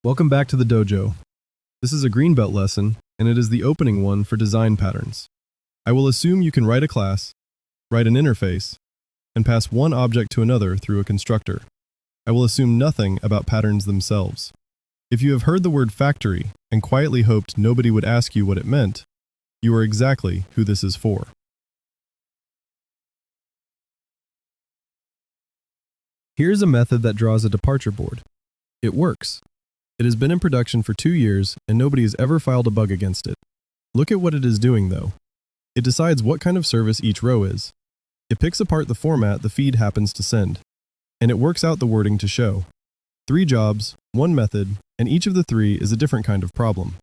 Welcome back to the dojo. This is a greenbelt lesson, and it is the opening one for design patterns. I will assume you can write a class, write an interface, and pass one object to another through a constructor. I will assume nothing about patterns themselves. If you have heard the word factory and quietly hoped nobody would ask you what it meant, you are exactly who this is for. Here's a method that draws a departure board. It works. It has been in production for 2 years, and nobody has ever filed a bug against it. Look at what it is doing, though. It decides what kind of service each row is. It picks apart the format the feed happens to send, and it works out the wording to show. 3 jobs, 1 method, and each of the 3 is a different kind of problem.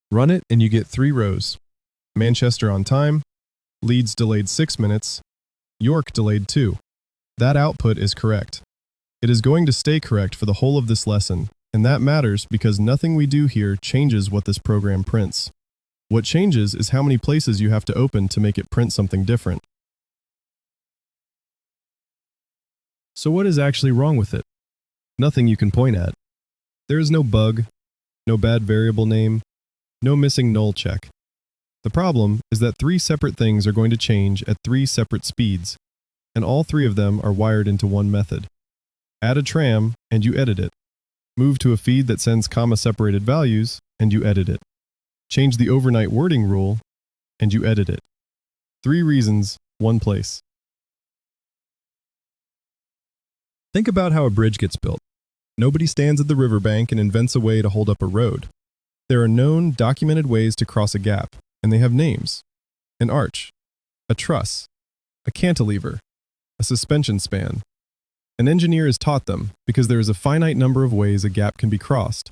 Run it and you get 3 rows. Manchester on time, Leeds delayed 6 minutes, York delayed 2. That output is correct. It is going to stay correct for the whole of this lesson, and that matters because nothing we do here changes what this program prints. What changes is how many places you have to open to make it print something different. So what is actually wrong with it? Nothing you can point at. There is no bug, no bad variable name, no missing null check. The problem is that 3 separate things are going to change at 3 separate speeds, and all 3 of them are wired into one method. Add a tram, and you edit it. Move to a feed that sends comma-separated values, and you edit it. Change the overnight wording rule, and you edit it. 3 reasons, 1 place. Think about how a bridge gets built. Nobody stands at the riverbank and invents a way to hold up a road. There are known, documented ways to cross a gap, and they have names. An arch, a truss, a cantilever, a suspension span. An engineer is taught them because there is a finite number of ways a gap can be crossed,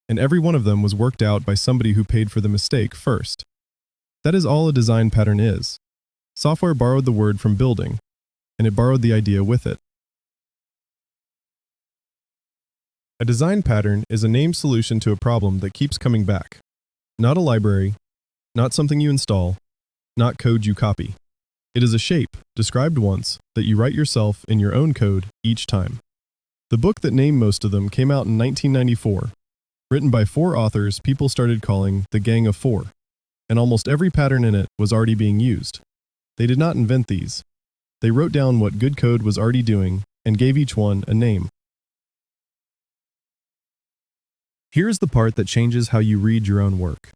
and every one of them was worked out by somebody who paid for the mistake first. That is all a design pattern is. Software borrowed the word from building, and it borrowed the idea with it. A design pattern is a named solution to a problem that keeps coming back. Not a library, not something you install, not code you copy. It is a shape, described once, that you write yourself in your own code each time. The book that named most of them came out in 1994. Written by 4 authors people started calling the Gang of 4, and almost every pattern in it was already being used. They did not invent these. They wrote down what good code was already doing and gave each one a name. Here's the part that changes how you read your own work.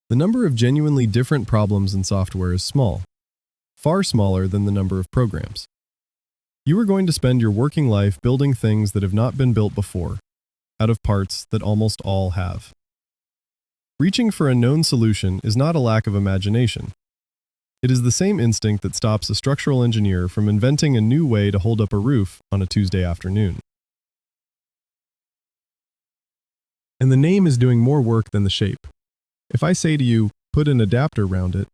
The number of genuinely different problems in software is small. Far smaller than the number of programs. You are going to spend your working life building things that have not been built before, out of parts that almost all have. Reaching for a known solution is not a lack of imagination. It is the same instinct that stops a structural engineer from inventing a new way to hold up a roof on a Tuesday afternoon. And the name is doing more work than the shape. If I say to you, put an adapter around it,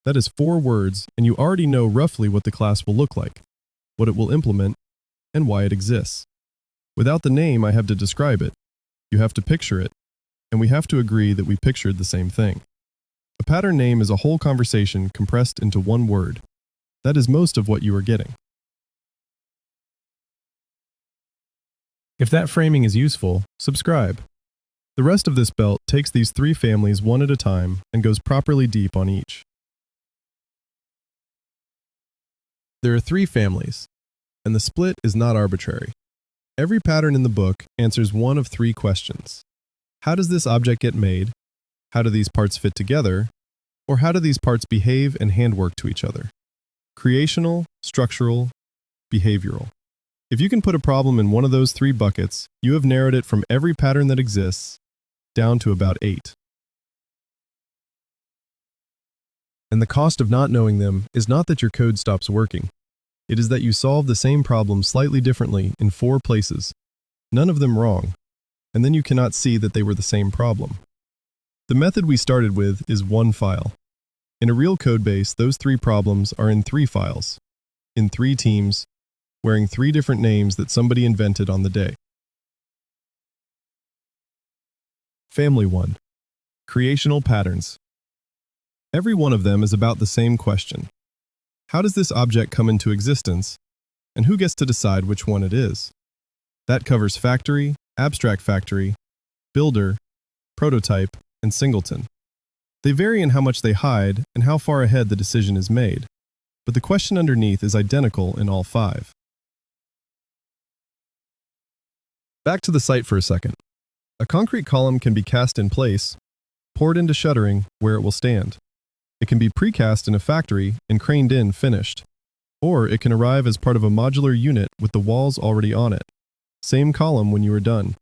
that is 4 words, and you already know roughly what the class will look like, what it will implement, and why it exists. Without the name, I have to describe it. You have to picture it, and we have to agree that we pictured the same thing. A pattern name is a whole conversation compressed into 1 word. That is most of what you are getting. If that framing is useful, subscribe. The rest of this belt takes these 3 families one at a time and goes properly deep on each. There are 3 families, and the split is not arbitrary. Every pattern in the book answers one of 3 questions. How does this object get made? How do these parts fit together? Or how do these parts behave and handwork to each other? Creational, structural, behavioral. If you can put a problem in one of those 3 buckets, you have narrowed it from every pattern that exists down to about 8. And the cost of not knowing them is not that your code stops working. It is that you solve the same problem slightly differently in 4 places, none of them wrong, and then you cannot see that they were the same problem. The method we started with is 1 file. In a real code base, those 3 problems are in 3 files, in 3 teams, wearing 3 different names that somebody invented on the day. Family 1. Creational patterns. Every one of them is about the same question. How does this object come into existence, and who gets to decide which one it is. That covers factory, abstract factory, builder, prototype, and singleton. They vary in how much they hide and how far ahead the decision is made, but the question underneath is identical in all 5. Back to the site for a second. A concrete column can be cast in place, poured into shuttering where it will stand. It can be precast in a factory and craned in finished. Or it can arrive as part of a modular unit with the walls already on it. Same column when you are done.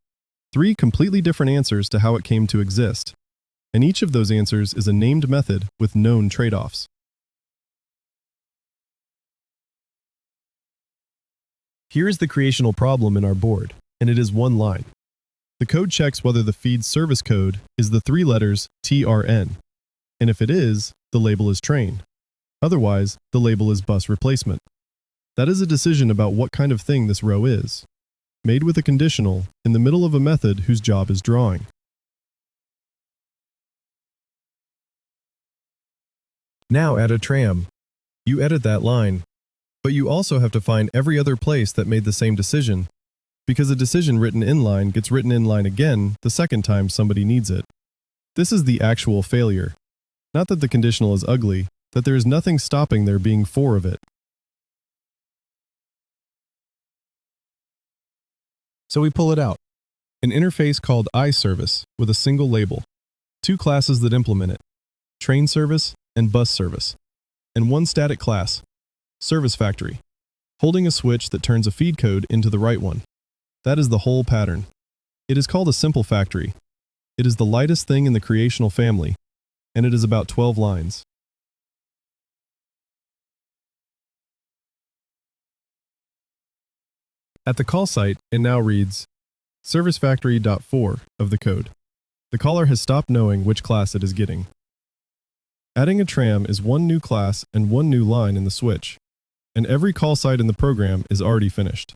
3 completely different answers to how it came to exist. And each of those answers is a named method with known trade-offs. Here is the creational problem in our board, and it is one line. The code checks whether the feed's service code is the 3 letters TRN. And if it is, the label is train. Otherwise, the label is bus replacement. That is a decision about what kind of thing this row is, made with a conditional in the middle of a method whose job is drawing. Now add a tram. You edit that line, but you also have to find every other place that made the same decision, because a decision written inline gets written inline again the second time somebody needs it. This is the actual failure. Not that the conditional is ugly, that there is nothing stopping there being 4 of it. So we pull it out. An interface called iService with a single label. 2 classes that implement it. Train service and bus service. And 1 static class, service factory, holding a switch that turns a feed code into the right one. That is the whole pattern. It is called a simple factory. It is the lightest thing in the creational family, and it is about 12 lines. At the call site, it now reads servicefactory.4 of the code. The caller has stopped knowing which class it is getting. Adding a tram is 1 new class and 1 new line in the switch, and every call site in the program is already finished.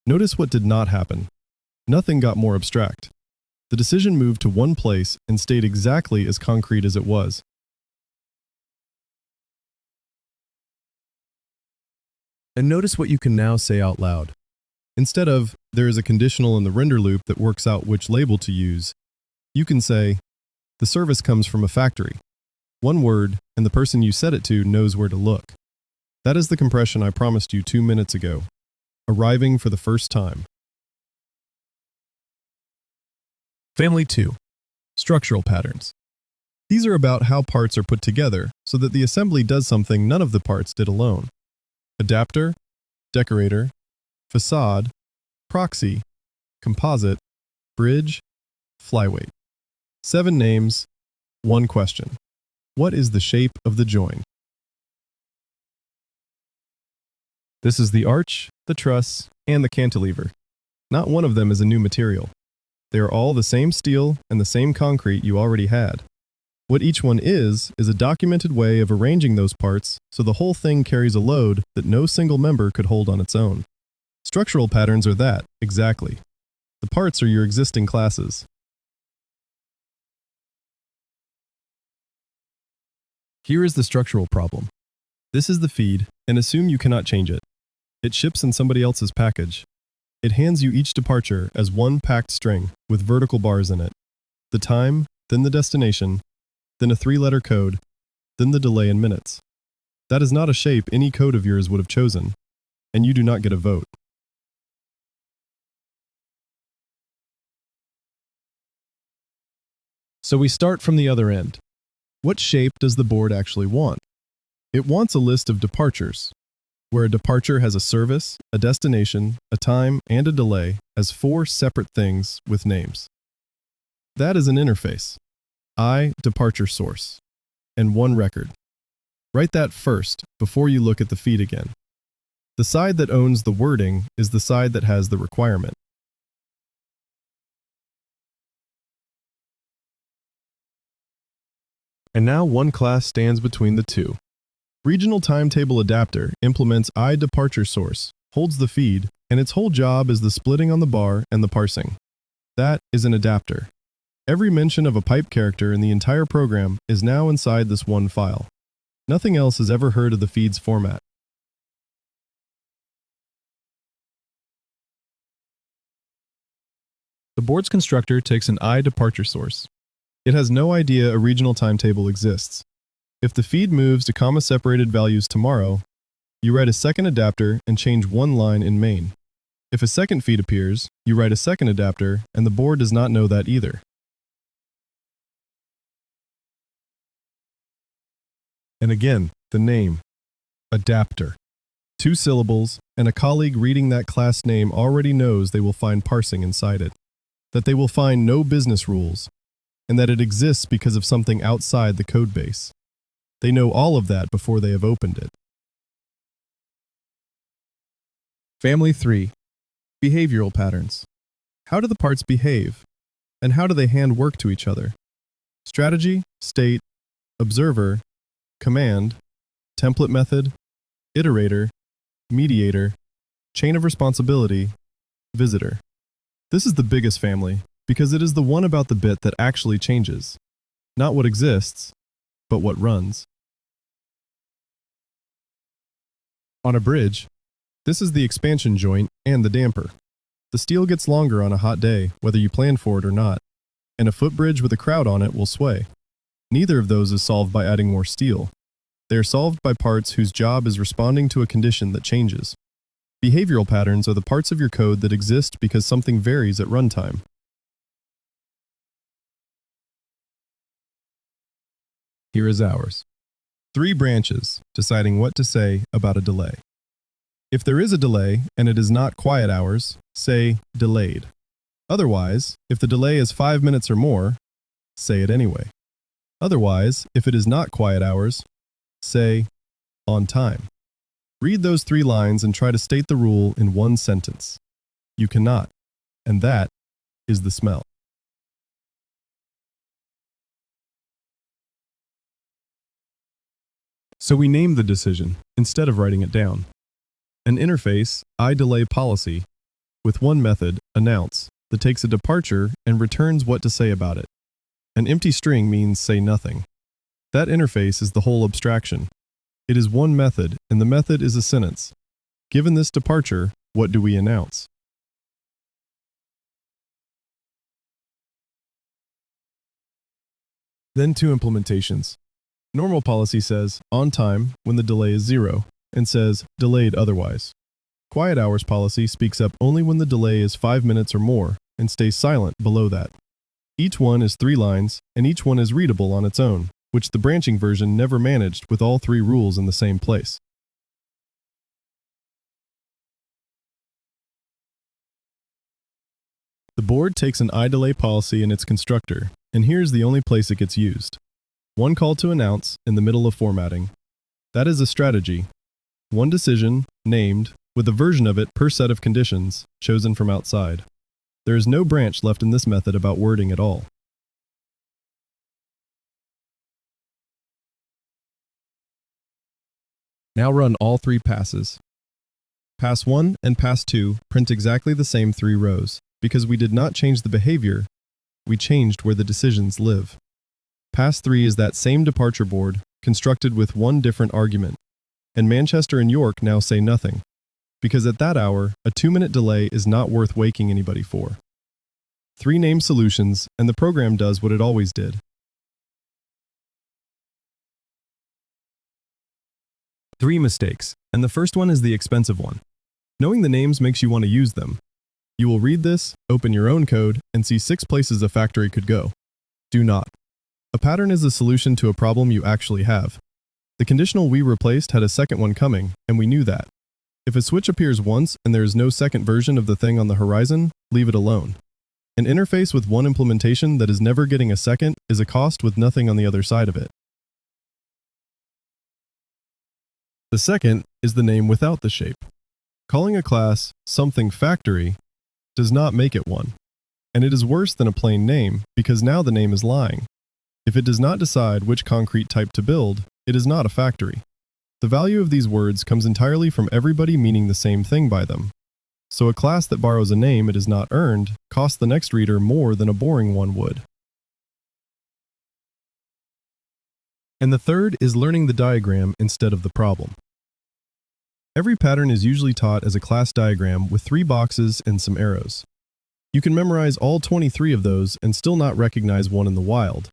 Notice what did not happen. Nothing got more abstract. The decision moved to one place and stayed exactly as concrete as it was. And notice what you can now say out loud. Instead of, there is a conditional in the render loop that works out which label to use, you can say, the service comes from a factory. 1 word, and the person you set it to knows where to look. That is the compression I promised you 2 minutes ago. Arriving for the first time. Family 2. Structural patterns. These are about how parts are put together so that the assembly does something none of the parts did alone. Adapter, decorator, facade, proxy, composite, bridge, flyweight. 7 names, 1 question. What is the shape of the join? This is the arch, the truss, and the cantilever. Not one of them is a new material. They are all the same steel and the same concrete you already had. What each one is a documented way of arranging those parts so the whole thing carries a load that no single member could hold on its own. Structural patterns are that, exactly. The parts are your existing classes. Here is the structural problem. This is the feed, and assume you cannot change it. It ships in somebody else's package. It hands you each departure as 1 packed string with vertical bars in it. The time, then the destination, then a 3-letter code, then the delay in minutes. That is not a shape any code of yours would have chosen, and you do not get a vote. So we start from the other end. What shape does the board actually want? It wants a list of departures, where a departure has a service, a destination, a time, and a delay as 4 separate things with names. That is an interface. Departure source, and 1 record. Write that first before you look at the feed again. The side that owns the wording is the side that has the requirement. And now 1 class stands between the 2. Regional Timetable Adapter implements departure source, holds the feed, and its whole job is the splitting on the bar and the parsing. That is an adapter. Every mention of a pipe character in the entire program is now inside this 1 file. Nothing else has ever heard of the feed's format. board's constructor takes an I departure source. It has no idea a regional timetable exists. If the feed moves to comma-separated values tomorrow, you write a second adapter and change one line in main. If a second feed appears, you write a second adapter, and the board does not know that either. And again, the name, adapter. 2 syllables, and a colleague reading that class name already knows they will find parsing inside it, that they will find no business rules, and that it exists because of something outside the code base. They know all of that before they have opened it. Family 3. Behavioral patterns. How do the parts behave? And how do they hand work to each other? Strategy, state, observer, command, template method, iterator, mediator, chain of responsibility, visitor. This is the biggest family because it is the one about the bit that actually changes. Not what exists, but what runs. On a bridge, this is the expansion joint and the damper. The steel gets longer on a hot day, whether you plan for it or not, and a footbridge with a crowd on it will sway. Neither of those is solved by adding more steel. They are solved by parts whose job is responding to a condition that changes. Behavioral patterns are the parts of your code that exist because something varies at runtime. Here is ours. 3 branches deciding what to say about a delay. If there is a delay and it is not quiet hours, say delayed. Otherwise, if the delay is 5 minutes or more, say it anyway. Otherwise, if it is not quiet hours, say on time. Read those 3 lines and try to state the rule in one sentence. You cannot, and that is the smell. So we name the decision instead of writing it down. An interface, iDelay policy, with one method, announce, that takes a departure and returns what to say about it. An empty string means say nothing. That interface is the whole abstraction. It is one method, and the method is a sentence. Given this departure, what do we announce? Then 2 implementations. Normal policy says on time when the delay is 0, and says delayed otherwise. Quiet hours policy speaks up only when the delay is 5 minutes or more, and stays silent below that. Each one is 3 lines, and each one is readable on its own, which the branching version never managed with all 3 rules in the same place. The board takes an iDelay policy in its constructor, and here's the only place it gets used. One call to announce in the middle of formatting. That is a strategy. One decision, named, with a version of it per set of conditions, chosen from outside. There is no branch left in this method about wording at all. Now run all 3 passes. Pass 1 and pass 2 print exactly the same 3 rows, because we did not change the behavior, we changed where the decisions live. Pass 3 is that same departure board, constructed with one different argument, and Manchester and York now say nothing, because at that hour, a 2-minute delay is not worth waking anybody for. 3 named solutions, and the program does what it always did. Three mistakes, and the first one is the expensive one. Knowing the names makes you want to use them. You will read this, open your own code, and see 6 places a factory could go. Do not. A pattern is a solution to a problem you actually have. The conditional we replaced had a second one coming, and we knew that. If a switch appears once and there is no second version of the thing on the horizon, leave it alone. An interface with one implementation that is never getting a second is a cost with nothing on the other side of it. The second is the name without the shape. Calling a class something factory does not make it one. And it is worse than a plain name because now the name is lying. If it does not decide which concrete type to build, it is not a factory. The value of these words comes entirely from everybody meaning the same thing by them. So a class that borrows a name it has not earned costs the next reader more than a boring one would. And the third is learning the diagram instead of the problem. Every pattern is usually taught as a class diagram with 3 boxes and some arrows. You can memorize all 23 of those and still not recognize one in the wild,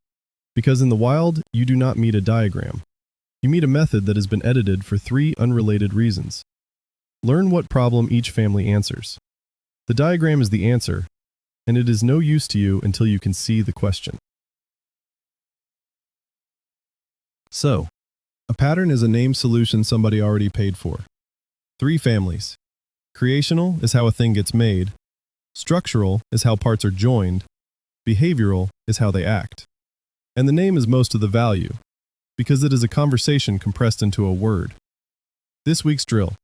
because in the wild, you do not meet a diagram. You meet a method that has been edited for 3 unrelated reasons. Learn what problem each family answers. The diagram is the answer, and it is no use to you until you can see the question. So, a pattern is a named solution somebody already paid for. 3 families. Creational is how a thing gets made. Structural is how parts are joined. Behavioral is how they act. And the name is most of the value, because it is a conversation compressed into a word. This week's drill.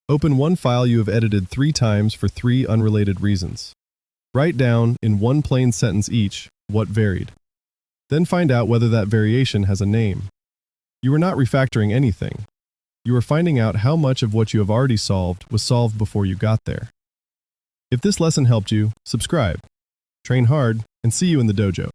Open one file you have edited 3 times for 3 unrelated reasons. Write down, in one plain sentence each, what varied. Then find out whether that variation has a name. You are not refactoring anything. You are finding out how much of what you have already solved was solved before you got there. If this lesson helped you, subscribe, train hard, and see you in the dojo.